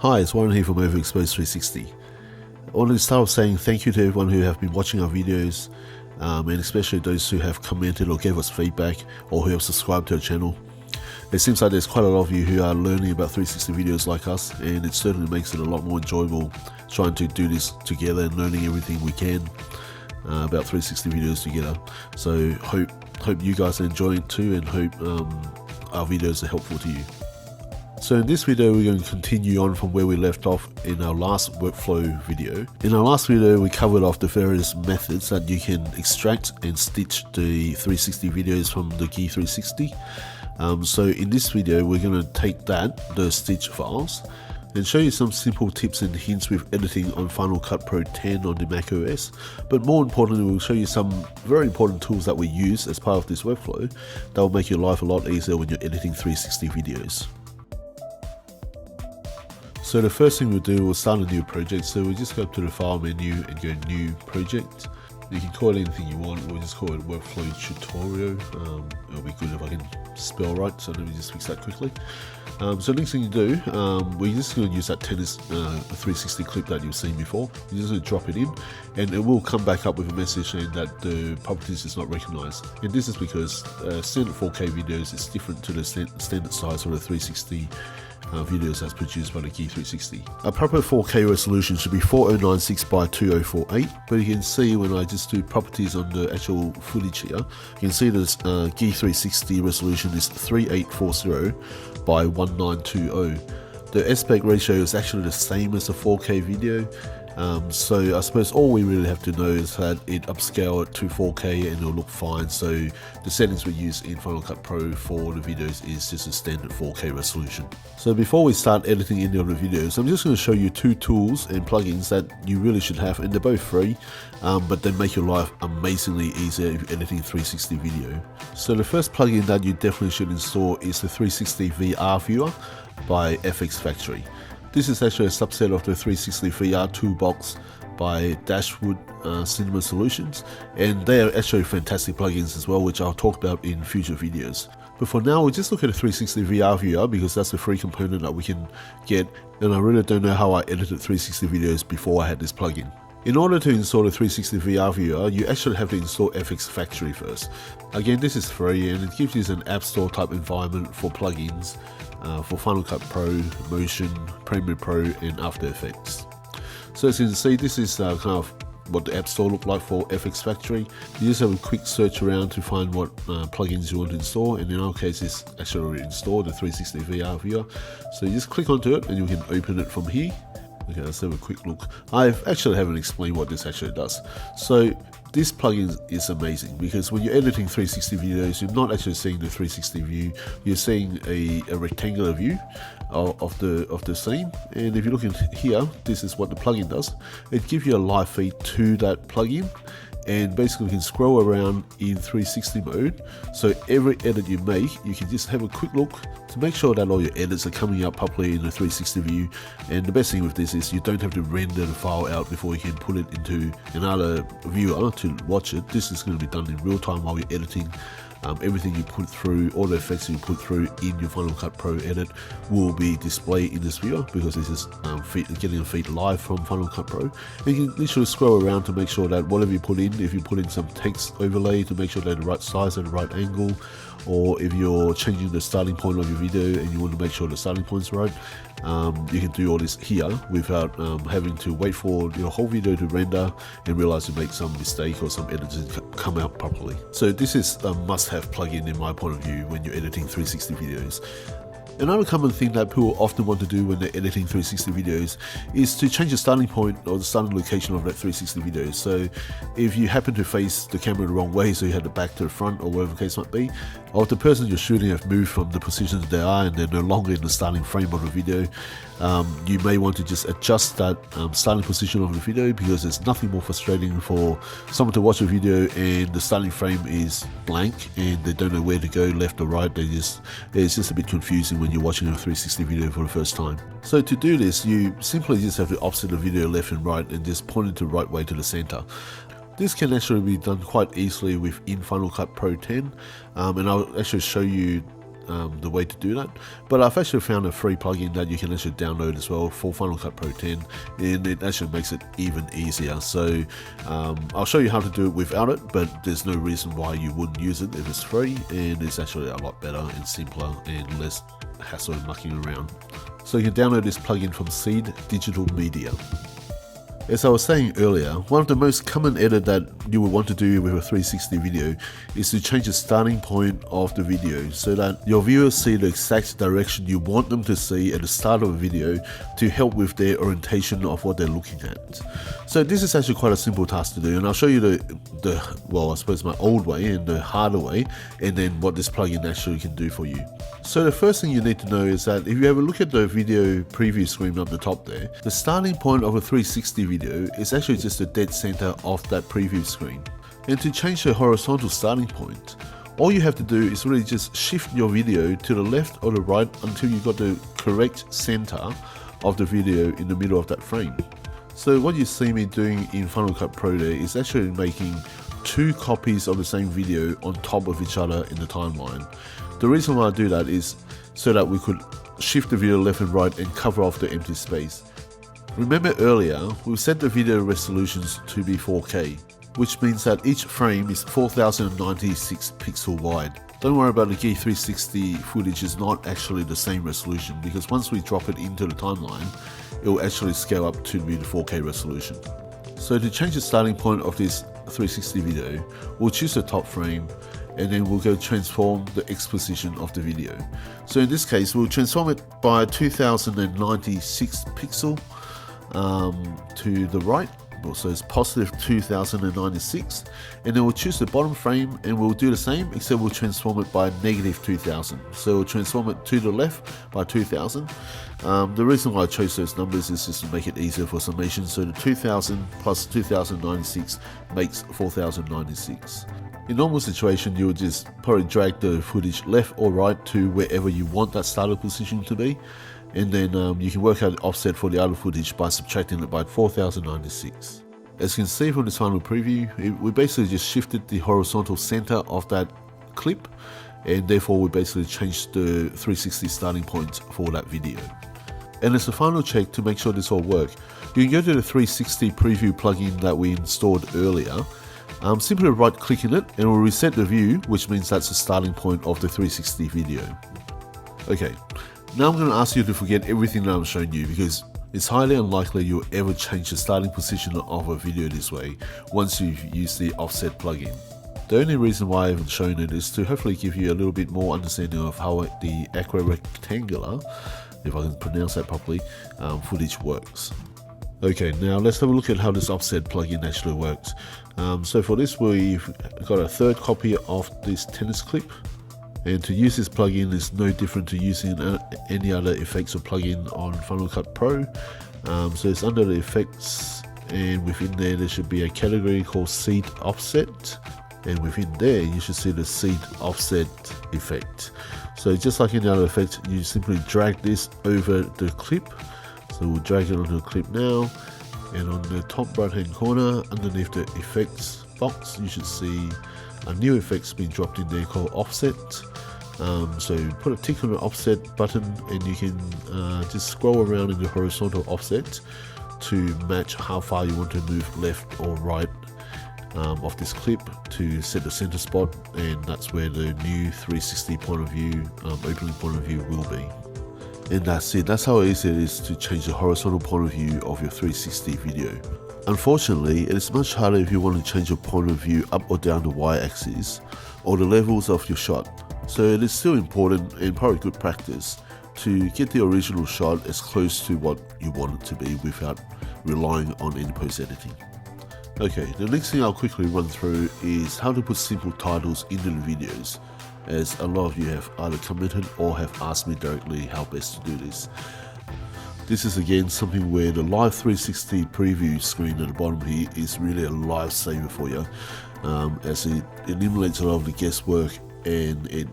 Hi, it's Warren here from Overexposed 360. I want to start off saying thank you to everyone who have been watching our videos, and especially those who have commented or gave us feedback or who have subscribed to our channel. It seems like there's quite a lot of you who are learning about 360 videos like us, and it certainly makes it a lot more enjoyable trying to do this together and learning everything we can about 360 videos together. So hope you guys are enjoying it too, and hope our videos are helpful to you. So in this video we're going to continue on from where we left off in our last workflow video. In our last video we covered off the various methods that you can extract and stitch the 360 videos from the Gear 360. So in this video we're going to take the stitch files, and show you some simple tips and hints with editing on Final Cut Pro 10 on the Mac OS. But more importantly, we'll show you some very important tools that we use as part of this workflow that will make your life a lot easier when you're editing 360 videos. So the first thing we'll do, we'll start a new project. So we'll just go up to the file menu and go new project. You can call it anything you want. We'll just call it workflow tutorial. It'll be good if I can spell right, so let me just fix that quickly. So next thing you do, we're just going to use that tennis 360 clip that you've seen before. You're just going to drop it in, and it will come back up with a message saying that the properties is not recognized. And this is because standard 4K videos is different to the standard size of the 360 videos as produced by the Gear 360. A proper 4K resolution should be 4096 by 2048, but you can see when I just do properties on the actual footage here, you can see this Gear 360 resolution is 3840 by 1920. The aspect ratio is actually the same as the 4K video. So I suppose all we really have to know is that it upscale it to 4K and it'll look fine. So the settings we use in Final Cut Pro for the videos is just a standard 4K resolution. So before we start editing any of the videos, I'm just going to show you two tools and plugins that you really should have, and they're both free, but they make your life amazingly easier if you're editing 360 video. So the first plugin that you definitely should install is the 360 VR Viewer by FX Factory. This is actually a subset of the 360 VR toolbox by Dashwood Cinema Solutions, and they are actually fantastic plugins as well, which I'll talk about in future videos. But for now, we'll just look at the 360 VR Viewer because that's the free component that we can get, and I really don't know how I edited 360 videos before I had this plugin. In order to install the 360 VR Viewer, you actually have to install FX Factory first. Again, this is free and it gives you an App Store type environment for plugins for Final Cut Pro, Motion, Premiere Pro and After Effects. So as you can see, this is kind of what the App Store looked like for FX Factory. You just have a quick search around to find what plugins you want to install, and in our case it's actually already installed, the 360 VR Viewer. So you just click onto it and you can open it from here. Okay, let's have a quick look. I actually haven't explained what this actually does. So this plugin is amazing because when you're editing 360 videos, you're not actually seeing the 360 view, you're seeing a rectangular view of the scene. And if you look in here, this is what the plugin does. It gives you a live feed to that plugin, and basically you can scroll around in 360 mode. So every edit you make, you can just have a quick look to make sure that all your edits are coming out properly in the 360 view. And the best thing with this is you don't have to render the file out before you can put it into another viewer to watch it. This is going to be done in real time while you're editing. Everything you put through, all the effects you put through in your Final Cut Pro edit will be displayed in this viewer because this is getting a feed live from Final Cut Pro. And you can literally scroll around to make sure that whatever you put in, if you put in some text overlay to make sure they're the right size and the right angle, or if you're changing the starting point of your video and you want to make sure the starting point's right, you can do all this here without having to wait for your whole video to render and realize you make some mistake or some edits didn't come out properly. So this is a must-have plugin in my point of view when you're editing 360 videos. Another common thing that people often want to do when they're editing 360 videos is to change the starting point or the starting location of that 360 video. So if you happen to face the camera the wrong way, so you had the back to the front or whatever the case might be, or if the person you're shooting have moved from the position they are and they're no longer in the starting frame of the video, you may want to just adjust that starting position of the video, because there's nothing more frustrating for someone to watch a video and the starting frame is blank and they don't know where to go, left or right. It's just a bit confusing when you're watching a 360 video for the first time. So to do this, you simply just have to offset the video left and right and just point it the right way to the center. This can actually be done quite easily within Final Cut Pro 10, and I'll actually show you the way to do that, but I've actually found a free plugin that you can actually download as well for Final Cut Pro 10, and it actually makes it even easier. So I'll show you how to do it without it, but there's no reason why you wouldn't use it if it's free, and it's actually a lot better and simpler and less hassle mucking around. So you can download this plugin from Seed Digital Media. As I was saying earlier, one of the most common edits that you would want to do with a 360 video is to change the starting point of the video so that your viewers see the exact direction you want them to see at the start of a video to help with their orientation of what they're looking at. So this is actually quite a simple task to do, and I'll show you well, I suppose my old way and the harder way, and then what this plugin actually can do for you. So the first thing you need to know is that if you have a look at the video preview screen up the top there, the starting point of a 360 video is actually just the dead center of that preview screen. And to change the horizontal starting point, all you have to do is really just shift your video to the left or the right until you got the correct center of the video in the middle of that frame. So what you see me doing in Final Cut Pro there is actually making two copies of the same video on top of each other in the timeline. The reason why I do that is so that we could shift the video left and right and cover off the empty space. Remember earlier, we set the video resolutions to be 4K, which means that each frame is 4096 pixel wide. Don't worry about the Gear 360 footage is not actually the same resolution, because once we drop it into the timeline, it will actually scale up to be the 4K resolution. So to change the starting point of this 360 video, we'll choose the top frame, and then we'll go transform the X position of the video. So in this case, we'll transform it by 2096 pixel to the right, so it's positive 2096, and then we'll choose the bottom frame and we'll do the same, except we'll transform it by negative 2000. So we'll transform it to the left by 2000. The reason why I chose those numbers is just to make it easier for summation. So the 2000 plus 2096 makes 4096. In normal situation, you would just probably drag the footage left or right to wherever you want that starter position to be, and then you can work out the offset for the other footage by subtracting it by 4096. As you can see from this final preview, we basically just shifted the horizontal center of that clip, and therefore we basically changed the 360 starting point for that video. And as a final check to make sure this all works, you can go to the 360 preview plugin that we installed earlier. Simply right click in it and we'll reset the view, which means that's the starting point of the 360 video. Okay, now I'm going to ask you to forget everything that I'm showing you, because it's highly unlikely you'll ever change the starting position of a video this way once you've used the offset plugin. The only reason why I haven't shown it is to hopefully give you a little bit more understanding of how the equirectangular, if I can pronounce that properly, footage works. Okay, now let's have a look at how this offset plugin actually works. So for this, we've got a third copy of this tennis clip, and to use this plugin is no different to using any other effects or plugin on Final Cut Pro. So it's under the effects, and within there should be a category called seed offset, and within there you should see the seed offset effect. So just like any other effect, you simply drag this over the clip. So we'll drag it onto the clip now, and on the top right hand corner underneath the effects box you should see a new effect's been dropped in there called offset. So put a tick on the offset button and you can just scroll around in the horizontal offset to match how far you want to move left or right of this clip to set the center spot, and that's where the new 360 point of view, opening point of view will be. And that's it. That's how easy it is to change the horizontal point of view of your 360 video. Unfortunately, it is much harder if you want to change your point of view up or down the y-axis or the levels of your shot. So it is still important and probably good practice to get the original shot as close to what you want it to be without relying on any post editing. Okay, the next thing I'll quickly run through is how to put simple titles into the videos, as a lot of you have either commented or have asked me directly how best to do this. This is again something where the live 360 preview screen at the bottom here is really a lifesaver for you, as it eliminates a lot of the guesswork and it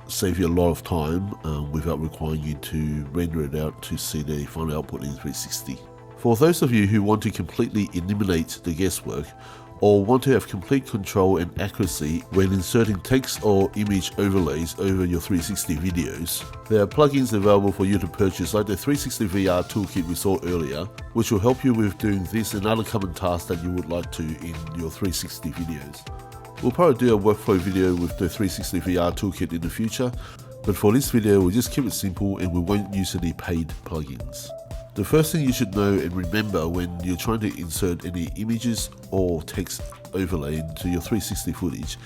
saves you a lot of time without requiring you to render it out to see the final output in 360. For those of you who want to completely eliminate the guesswork, or want to have complete control and accuracy when inserting text or image overlays over your 360 videos, there are plugins available for you to purchase, like the 360 VR toolkit we saw earlier, which will help you with doing this and other common tasks that you would like to in your 360 videos. We'll probably do a workflow video with the 360 VR toolkit in the future, but for this video we'll just keep it simple and we won't use any paid plugins. The first thing you should know and remember when you're trying to insert any images or text overlay into your 360 footage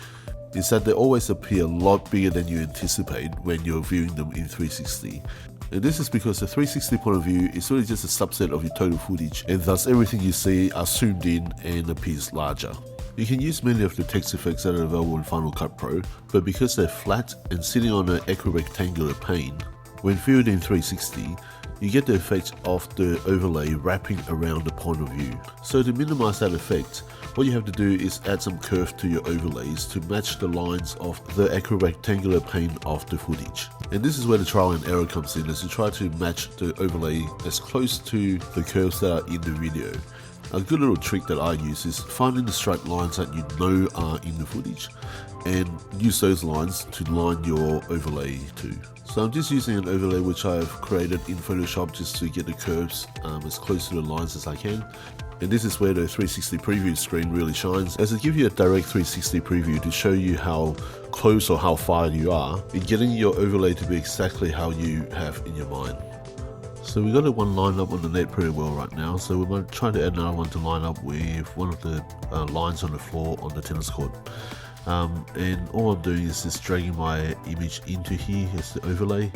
is that they always appear a lot bigger than you anticipate when you're viewing them in 360. And this is because the 360 point of view is really just a subset of your total footage, and thus everything you see are zoomed in and appears larger. You can use many of the text effects that are available in Final Cut Pro, but because they're flat and sitting on an equirectangular pane, when viewed in 360, you get the effect of the overlay wrapping around the point of view. So to minimize that effect, what you have to do is add some curve to your overlays to match the lines of the equirectangular pane of the footage. And this is where the trial and error comes in, as you try to match the overlay as close to the curves that are in the video. A good little trick that I use is finding the straight lines that you know are in the footage and use those lines to line your overlay to. So I'm just using an overlay which I've created in Photoshop just to get the curves as close to the lines as I can. And this is where the 360 preview screen really shines, as it gives you a direct 360 preview to show you how close or how far you are in getting your overlay to be exactly how you have in your mind. So we got it one lined up on the net pretty well right now, so we might try to add another one to line up with one of the lines on the floor on the tennis court. And all I'm doing is just dragging my image into here as the overlay,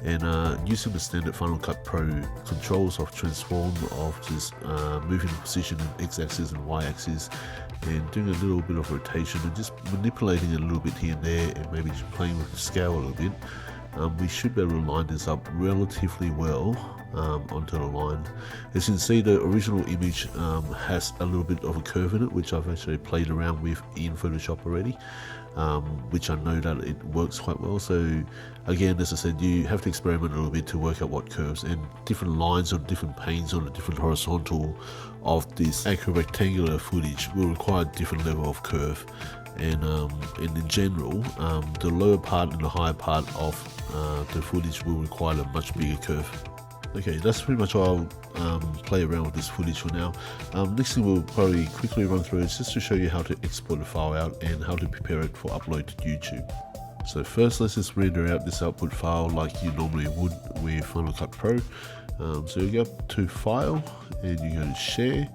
and using the standard Final Cut Pro controls of transform, of just moving the position in x-axis and y-axis, and doing a little bit of rotation and just manipulating it a little bit here and there, and maybe just playing with the scale a little bit. We should be able to line this up relatively well onto the line. As you can see, the original image has a little bit of a curve in it, which I've actually played around with in Photoshop already, which I know that it works quite well. So again, as I said, you have to experiment a little bit to work out what curves, and different lines on different panes on a different horizontal of this equirectangular footage will require a different level of curve. And in general, the lower part and the higher part of the footage will require a much bigger curve. Okay, that's pretty much all I'll play around with this footage for now. Next thing we'll probably quickly run through is just to show you how to export the file out and how to prepare it for upload to YouTube. So first, let's just render out this output file like you normally would with Final Cut Pro. So you go to File and you go to Share.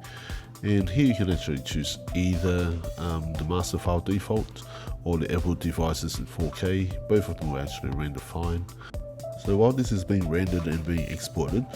And here you can actually choose either the master file default or the Apple devices in 4K. Both of them will actually render fine. So while this is being rendered and being exported,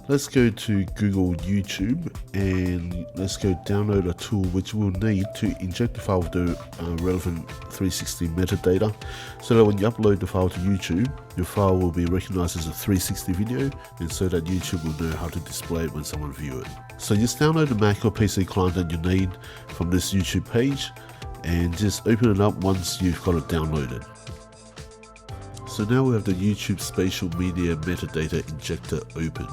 let's go to Google YouTube and let's go download a tool which we'll need to inject the file with the relevant 360 metadata, so that when you upload the file to YouTube, your file will be recognized as a 360 video, and so that YouTube will know how to display it when someone views it. So just download the Mac or PC client that you need from this YouTube page and just open it up once you've got it downloaded. So now we have the YouTube Spatial Media Metadata Injector open,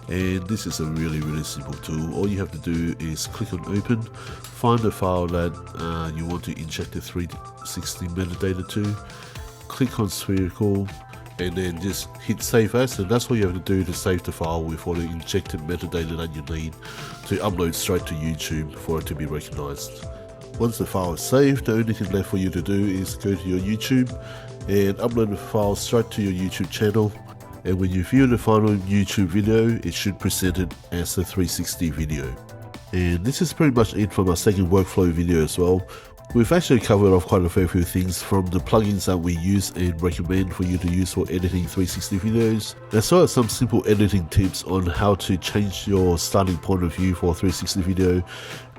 and this is a really simple tool. All you have to do is click on open, find the file that you want to inject the 360 metadata to, click on spherical, and then just hit save as, and that's what you have to do to save the file with all the injected metadata that you need to upload straight to YouTube for it to be recognized. Once the file is saved, the only thing left for you to do is go to your YouTube and upload the file straight to your YouTube channel, and when you view the final YouTube video, it should present it as a 360 video. And this is pretty much it from our second workflow video as well. We've actually covered off quite a fair few things, from the plugins that we use and recommend for you to use for editing 360 videos, as well as some simple editing tips on how to change your starting point of view for a 360 video,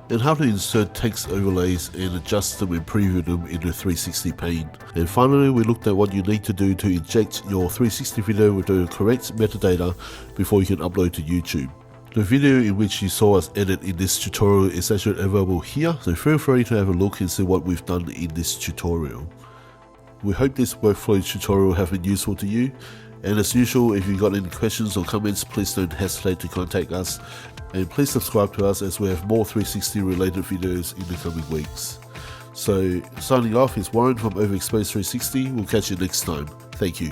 and how to insert text overlays and adjust them and preview them in the 360 pane. And finally, we looked at what you need to do to inject your 360 video with the correct metadata before you can upload to YouTube. The video in which you saw us edit in this tutorial is actually available here, so feel free to have a look and see what we've done in this tutorial. We hope this workflow tutorial has been useful to you, And as usual, if you've got any questions or comments, please don't hesitate to contact us. And please subscribe to us as we have more 360 related videos in the coming weeks. So signing off is Warren from Overexposed 360. We'll catch you next time. Thank you.